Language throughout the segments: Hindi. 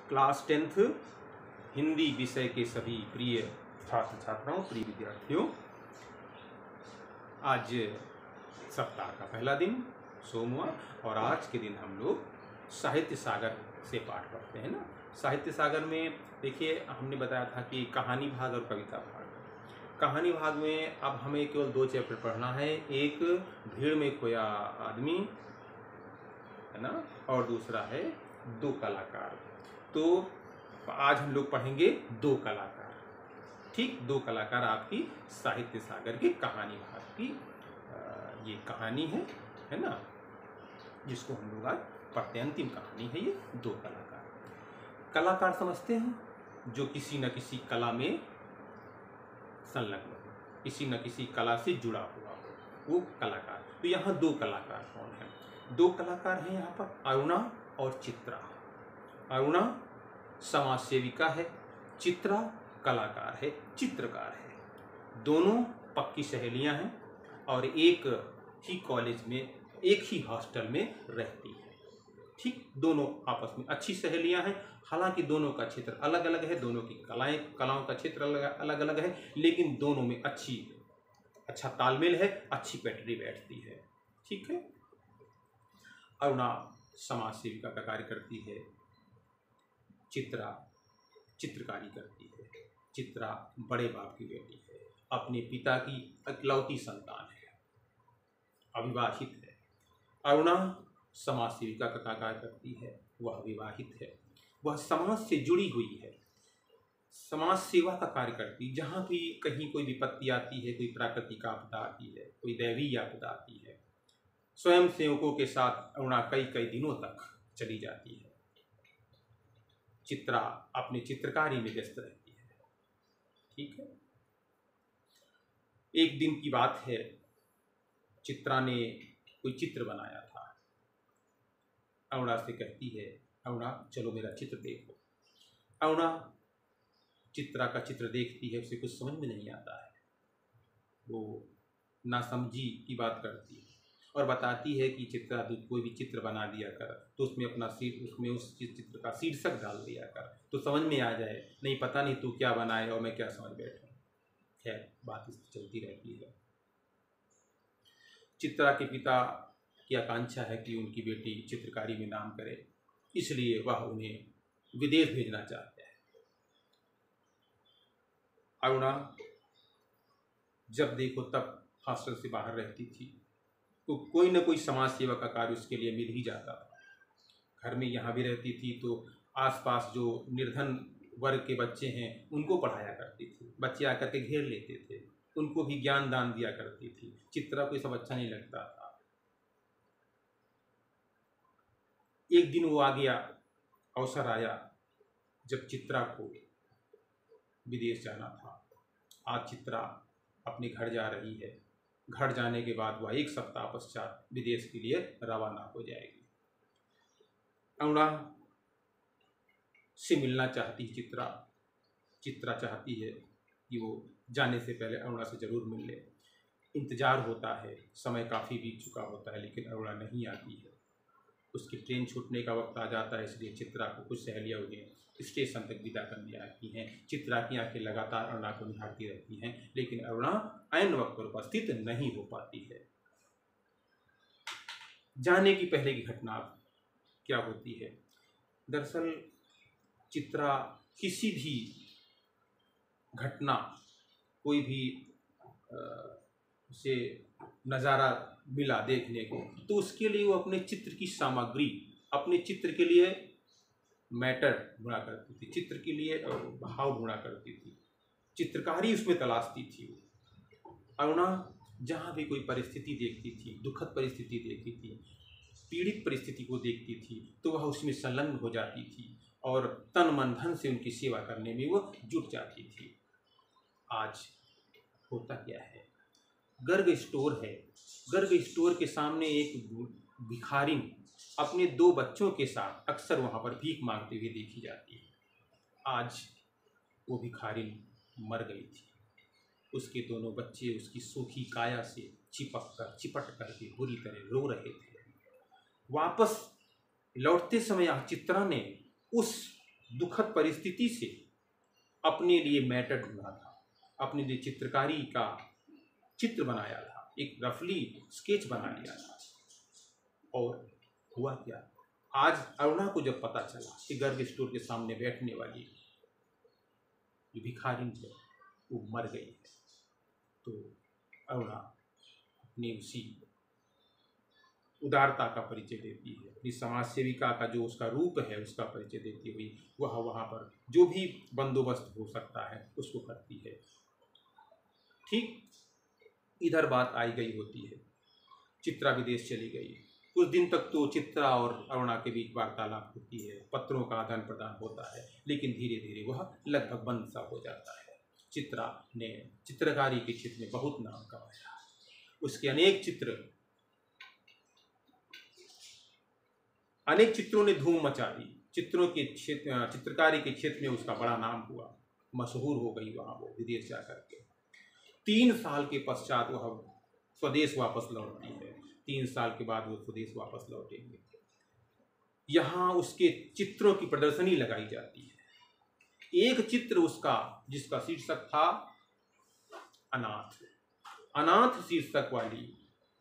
क्लास 10th हिंदी विषय के सभी प्रिय छात्र छात्राओं, प्रिय विद्यार्थियों, आज सप्ताह का पहला दिन सोमवार और आज के दिन हम लोग साहित्य सागर से पाठ पढ़ते हैं ना। साहित्य सागर में देखिए हमने बताया था कि कहानी भाग और कविता भाग। कहानी भाग में अब हमें केवल 2 चैप्टर पढ़ना है, एक भीड़ में खोया आदमी है ना और दूसरा है 2 कलाकार। तो आज हम लोग पढ़ेंगे 2 कलाकार, ठीक। 2 कलाकार आपकी साहित्य सागर की कहानी भाग की ये कहानी है ना, जिसको हम लोग आज पढ़ते हैं। अंतिम कहानी है ये 2 कलाकार। कलाकार समझते हैं जो किसी न किसी कला में संलग्न हो, किसी न किसी कला से जुड़ा हुआ हो, वो कलाकार। तो यहाँ 2 कलाकार कौन है? 2 कलाकार हैं यहाँ पर, अरुणा और चित्रा। अरुणा समाज सेविका है, चित्रा कलाकार है, चित्रकार है। दोनों पक्की सहेलियां हैं और एक ही कॉलेज में, एक ही हॉस्टल में रहती है, ठीक। दोनों आपस में अच्छी सहेलियां हैं। हालांकि दोनों का क्षेत्र अलग अलग है, दोनों की कलाओं का क्षेत्र अलग अलग है, लेकिन दोनों में अच्छा तालमेल है, अच्छी पैटर्न बैठती है, ठीक है। अरुणा समाज सेविका का कार्य करती है, चित्रा चित्रकारी करती है। चित्रा बड़े बाप की बेटी है, अपने पिता की इकलौती संतान है, अविवाहित है। अरुणा समाज सेविका का कार्य करती है, वह विवाहित है, वह समाज से जुड़ी हुई है, समाज सेवा का कार्य करती। जहाँ भी कहीं कोई विपत्ति आती है, कोई प्राकृतिक आपदा आती है, कोई दैवीय आपदा आती है, स्वयं सेवकों के साथ अरुणा कई दिनों तक चली जाती है। चित्रा अपनी चित्रकारी में व्यस्त रहती है, ठीक है। एक दिन की बात है, चित्रा ने कोई चित्र बनाया था। अरुणा से कहती है, अरुणा चलो मेरा चित्र देखो। अरुणा चित्रा का चित्र देखती है, उसे कुछ समझ में नहीं आता है। वो नासमझी की बात करती है और बताती है कि चित्रा तू कोई भी चित्र बना दिया कर, तो उसमें उस चित्र का शीर्षक डाल दिया कर, तो समझ में आ जाए। नहीं पता नहीं तू क्या बनाए और मैं क्या समझ बैठूं। खैर बात इस चलती रहती है। चित्रा के पिता की आकांक्षा है कि उनकी बेटी चित्रकारी में नाम करे, इसलिए वह उन्हें विदेश भेजना चाहते हैं। अरुणा जब देखो तब हॉस्टल से बाहर रहती थी, तो कोई न कोई समाज सेवा का कार्य उसके लिए मिल ही जाता था। घर में यहाँ भी रहती थी तो आसपास जो निर्धन वर्ग के बच्चे हैं उनको पढ़ाया करती थी। बच्चे आकर के घेर लेते थे, उनको भी ज्ञान दान दिया करती थी। चित्रा को ये सब अच्छा नहीं लगता था। एक दिन वो आ गया, अवसर आया जब चित्रा को विदेश जाना था। आज चित्रा अपने घर जा रही है। घर जाने के बाद वह 1 सप्ताह पश्चात विदेश के लिए रवाना हो जाएगी। अरुणा से मिलना चाहती है चित्रा। चित्रा चाहती है कि वो जाने से पहले अरुणा से जरूर मिल ले। इंतजार होता है, समय काफ़ी बीत चुका होता है, लेकिन अरुणा नहीं आती है। उसकी ट्रेन छूटने का वक्त आ जाता है, इसलिए चित्रा को कुछ सहेलियाँ उन्हें स्टेशन तक विदा करने आती हैं। चित्रा की आंखें लगातार अरुणा को निहारती रहती हैं, लेकिन अरुणा ऐन वक्त पर उपस्थित नहीं हो पाती है। जाने की पहले की घटना क्या होती है? दरअसल चित्रा किसी भी घटना, कोई भी उसे नज़ारा मिला देखने को, तो उसके लिए वो अपने चित्र की सामग्री, अपने चित्र के लिए मैटर ढूंढा करती थी, चित्र के लिए भाव ढूंढा करती थी, चित्रकारी उसमें तलाशती थी। अरुणा जहाँ भी कोई परिस्थिति देखती थी, दुखद परिस्थिति देखती थी, पीड़ित परिस्थिति को देखती थी, तो वह उसमें संलग्न हो जाती थी और तन मन धन से उनकी सेवा करने में वो जुट जाती थी। आज होता क्या है? गर्ग स्टोर है। गर्ग स्टोर के सामने एक भिखारिन अपने 2 बच्चों के साथ अक्सर वहाँ पर भीख मांगते हुए देखी जाती है। आज वो भिखारिन मर गई थी। उसके दोनों बच्चे उसकी सूखी काया से चिपट कर के बुरी तरह रो रहे थे। वापस लौटते समय चित्रा ने उस दुखद परिस्थिति से अपने लिए मैटर ढूंढा था, अपने लिए चित्रकारी का चित्र बनाया था, एक रफली स्केच बना लिया था। और हुआ क्या, आज अरुणा को जब पता चला कि गर्ग स्टोर के सामने बैठने वाली जो भिखारिन है वो मर गई है, तो अरुणा अपनी उसी उदारता का परिचय देती है, अपनी समाज सेविका का जो उसका रूप है उसका परिचय देती हुई वह वहाँ पर जो भी बंदोबस्त हो सकता है उसको करती है। ठीक इधर बात आई गई होती है, चित्रा विदेश चली गई। कुछ दिन तक तो चित्रा और अरुणा के बीच वार्तालाप होती है, पत्रों का आदान प्रदान होता है, लेकिन धीरे धीरे वह लगभग बंद सा हो जाता है। चित्रा ने चित्रकारी के क्षेत्र में बहुत नाम कमाया, उसके अनेक चित्रों ने धूम मचा दी। चित्रों के क्षेत्र, चित्रकारी के क्षेत्र में उसका बड़ा नाम हुआ, मशहूर हो गई वहाँ वो विदेश जा करके। 3 साल के पश्चात वह स्वदेश वापस लौटती है। 3 साल के बाद वो स्वदेश वापस लौटेंगे। यहाँ उसके चित्रों की प्रदर्शनी लगाई जाती है। एक चित्र उसका जिसका शीर्षक था अनाथ। अनाथ शीर्षक वाली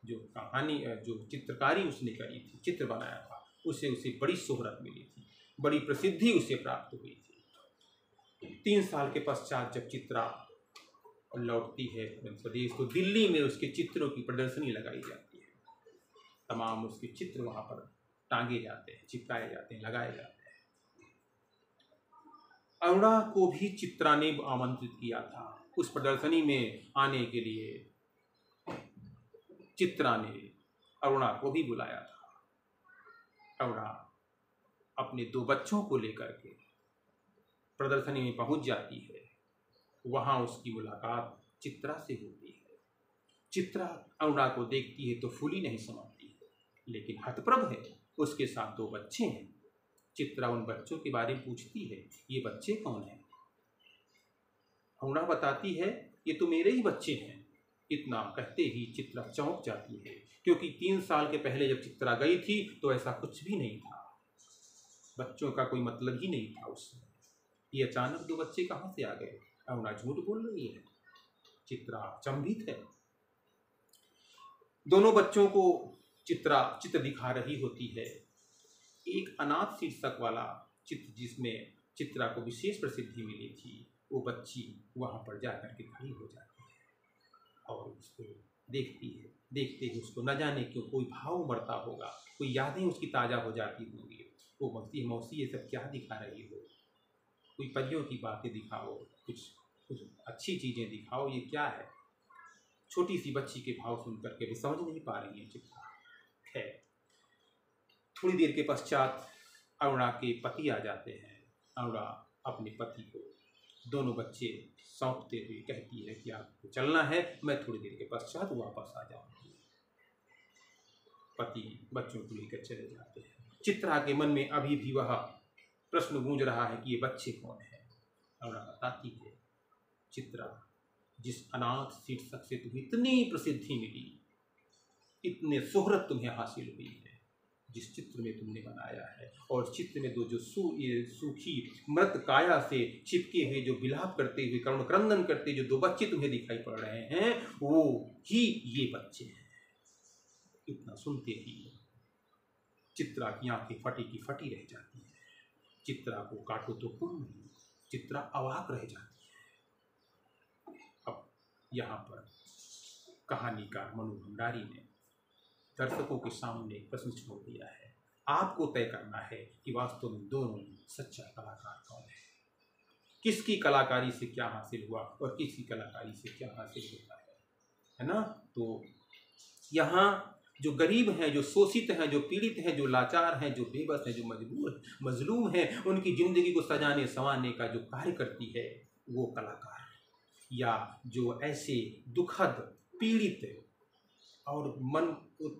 जो कहानी, जो चित्रकारी उसने करी थी, चित्र बनाया था, उसे बड़ी शोहरत मिली थी, बड़ी प्रसिद्धि उसे प्राप्त हुई थी। 3 साल के पश्चात जब चित्रा लौटती है स्वदेश, तो दिल्ली में उसके चित्रों की प्रदर्शनी लगाई जाती है। तमाम उसके चित्र वहाँ पर टांगे जाते हैं, चिपकाए जाते हैं, लगाए जाते हैं। अरुणा को भी चित्रा ने आमंत्रित किया था उस प्रदर्शनी में आने के लिए। चित्रा ने अरुणा को भी बुलाया था। अरुणा अपने 2 बच्चों को लेकर के प्रदर्शनी में पहुंच जाती है। वहां उसकी मुलाकात चित्रा से होती है। चित्रा अरुणा को देखती है तो फूली नहीं समाती है, लेकिन हतप्रभ है, उसके साथ 2 बच्चे हैं। चित्रा उन बच्चों के बारे में पूछती है, ये बच्चे कौन हैं? अरुणा बताती है, ये तो मेरे ही बच्चे हैं। इतना कहते ही चित्रा चौंक जाती है, क्योंकि 3 साल के पहले जब चित्रा गई थी तो ऐसा कुछ भी नहीं था, बच्चों का कोई मतलब ही नहीं था उसमें। ये अचानक 2 बच्चे कहाँ से आ गए? अरुणा झूठ बोल रही है। चित्रा अचंभित है। दोनों बच्चों को चित्रा चित्र दिखा रही होती है। एक अनाथ शीर्षक वाला चित्र जिसमें चित्रा को विशेष प्रसिद्धि मिली थी, वो बच्ची वहां पर जाकर के खड़ी हो जाती है और उसको देखती है। देखते ही उसको न जाने क्यों कोई भाव उमड़ता होगा, कोई यादें उसकी ताज़ा हो जाती होंगी। वो बोलती है, मौसी ये सब क्या दिखा रही हो? कोई परियों की बातें दिखाओ, कुछ अच्छी चीज़ें दिखाओ, ये क्या है? छोटी सी बच्ची के भाव सुन करके भी समझ नहीं पा रही है चित्रा। है थोड़ी देर के पश्चात अरुणा के पति आ जाते हैं। अरुणा अपने पति को दोनों बच्चे सौंपते हुए कहती है कि आपको चलना है, मैं थोड़ी देर के पश्चात वापस आ जाऊंगी। पति बच्चों को लेकर चले जाते हैं। चित्रा के मन में अभी भी वह प्रश्न गूंज रहा है कि ये बच्चे कौन है। अरुणा बताती है, चित्रा, जिस अनाथ शीर्षक से तुम्हें इतनी प्रसिद्धि मिली, इतने शोहरत तुम्हें हासिल हुई है, जिस चित्र में तुमने बनाया है, और चित्र में जो सूखी मृत काया से चिपके हुए, जो विलाप करते हुए, करुण क्रंदन करते जो 2 बच्चे तुम्हें दिखाई पड़ रहे हैं, वो ही ये बच्चे हैं। इतना सुनते ही चित्रा की आंखें फटी की फटी रह जाती है। चित्रा को काटो तो खून नहीं, चित्रा अवाक रह जाती है। अब यहाँ पर कहानीकार मनु भंडारी ने दर्शकों के सामने प्रश्न छोड़ दिया है। आपको तय करना है कि वास्तव में दोनों सच्चा कलाकार कौन है, किसकी कलाकारी से क्या हासिल हुआ और किसकी कलाकारी से क्या हासिल होता है ना? तो यहाँ जो गरीब हैं, जो शोषित हैं, जो पीड़ित हैं, जो लाचार हैं, जो बेबस हैं, जो मजलूम हैं, उनकी जिंदगी को सजाने संवारने का जो कार्य करती है वो कलाकार, या जो ऐसे दुखद, पीड़ित और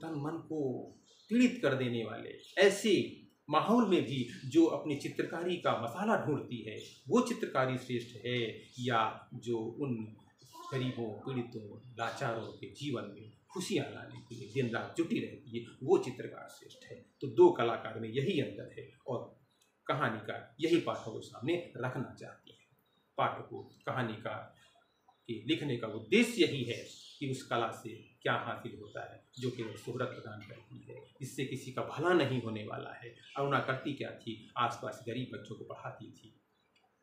तन मन को पीड़ित कर देने वाले ऐसे माहौल में भी जो अपनी चित्रकारी का मसाला ढूंढती है, वो चित्रकारी श्रेष्ठ है, या जो उन गरीबों, पीड़ितों, लाचारों के जीवन में खुशियाँ लाने के लिए दिन रात जुटी रहती है, वो चित्रकार श्रेष्ठ है। तो 2 कलाकार में यही अंतर है। और कहानी का यही पाठकों के सामने रखना चाहती है। पाठकों कहानीकार के लिखने का उद्देश्य यही है कि उस कला से क्या हासिल होता है जो केवल शोहरत प्रदान करती है, इससे किसी का भला नहीं होने वाला है। अरुणा करती क्या थी, आसपास गरीब बच्चों को पढ़ाती थी,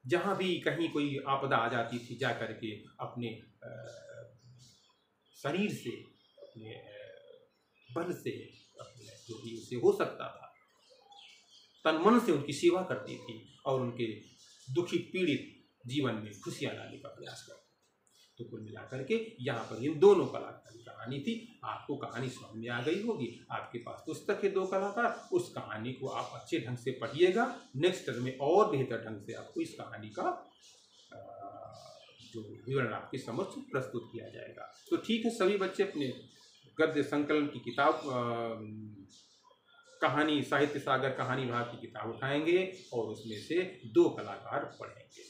जहाँ भी कहीं कोई आपदा आ जाती थी जा कर के अपने शरीर से, अपने बल से, अपने जो भी उसे हो सकता था तन मन से उनकी सेवा करती थी और उनके दुखी पीड़ित जीवन में खुशियाँ लाने का प्रयास करती थी। तो कुल मिलाकर के यहाँ पर इन दोनों कलाकार की कहानी थी। आपको कहानी समझ में आ गई होगी, आपके पास पुस्तक है दो कलाकार, उस कहानी को आप अच्छे ढंग से पढ़िएगा। नेक्स्ट टर्म में और बेहतर ढंग से आपको इस कहानी का जो विवरण आपके समक्ष प्रस्तुत किया जाएगा। तो ठीक है, सभी बच्चे अपने गद्य संकलन की किताब कहानी साहित्य सागर कहानी भाग की किताब उठाएंगे और उसमें से दो कलाकार पढ़ेंगे।